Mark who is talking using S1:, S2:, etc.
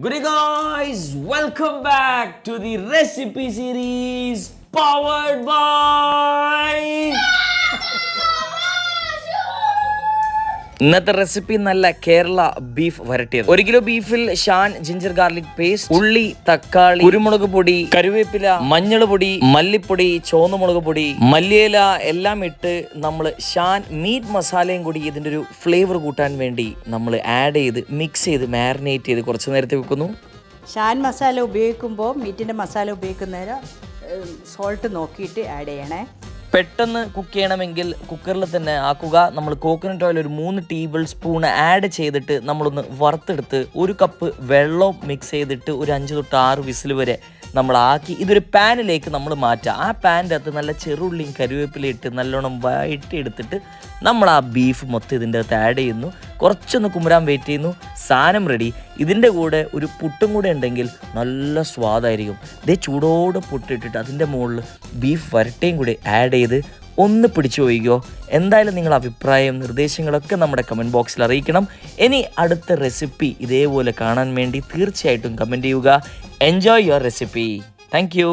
S1: Good guys, welcome back to the recipe series powered by ഇന്നത്തെ recipe നല്ല Kerala beef വരട്ടിയത്. 1 kilo ബീഫിൽ Shan ginger garlic paste, ഉള്ളി, തക്കാളി, കുരുമുളക് പൊടി, കരുവേപ്പില, മഞ്ഞൾ പൊടി, മല്ലിപ്പൊടി, ചുവന്നമുളക് പൊടി, മല്ലിയില എല്ലാം ഇട്ട് നമ്മൾ ഷാൻ മീറ്റ് മസാലയും കൂടി ഇതിൻ്റെ ഒരു ഫ്ലേവർ കൂട്ടാൻ വേണ്ടി നമ്മൾ ആഡ് ചെയ്ത് മിക്സ് ചെയ്ത് മാരിനേറ്റ് ചെയ്ത് കുറച്ച് നേരത്തെ വെക്കുന്നു.
S2: ഷാൻ മസാല ഉപയോഗിക്കുമ്പോൾ മീറ്റിൻ്റെ മസാല ഉപയോഗിക്കുന്നേരം സോൾട്ട് നോക്കിയിട്ട് ആഡ് ചെയ്യണേ.
S1: പെട്ടെന്ന് കുക്ക് ചെയ്യണമെങ്കിൽ കുക്കറിൽ തന്നെ ആക്കുക. നമ്മൾ കോക്കനട്ട് ഓയിൽ ഒരു 3 ടേബിൾ സ്പൂൺ ആഡ് ചെയ്തിട്ട് നമ്മളൊന്ന് വറുത്തെടുത്ത് 1 കപ്പ് വെള്ളം മിക്സ് ചെയ്തിട്ട് ഒരു 5 തൊട്ട് 6 വിസിൽ വരെ നമ്മളാക്കി ഇതൊരു പാനിലേക്ക് നമ്മൾ മാറ്റുക. ആ പാനിൻ്റെ അകത്ത് നല്ല ചെറുള്ളിയും കരുവേപ്പിലയും ഇട്ട് നല്ലോണം വഴറ്റിയെടുത്തിട്ട് നമ്മൾ ആ ബീഫ് മൊത്തം ഇതിൻ്റെ അകത്ത് ആഡ് ചെയ്യുന്നു. കുറച്ചൊന്ന് കുമരാൻ വെയിറ്റ് ചെയ്യുന്നു. സാധനം റെഡി. ഇതിൻ്റെ കൂടെ ഒരു പുട്ടും കൂടെ ഉണ്ടെങ്കിൽ നല്ല സ്വാദായിരിക്കും. ഇതേ ചൂടോടെ പുട്ടിട്ടിട്ട് അതിൻ്റെ മുകളിൽ ബീഫ് വരട്ടയും കൂടി ആഡ് ചെയ്ത് ഒന്ന് പിടിച്ചു പോയിക്കോ. എന്തായാലും നിങ്ങളുടെ അഭിപ്രായം നിർദ്ദേശങ്ങളൊക്കെ നമ്മുടെ കമൻറ്റ് ബോക്സിൽ അറിയിക്കണം. ഇനി അടുത്ത റെസിപ്പി ഇതേപോലെ കാണാൻ വേണ്ടി തീർച്ചയായിട്ടും കമൻറ്റ് ചെയ്യുക. Enjoy your recipe. Thank you.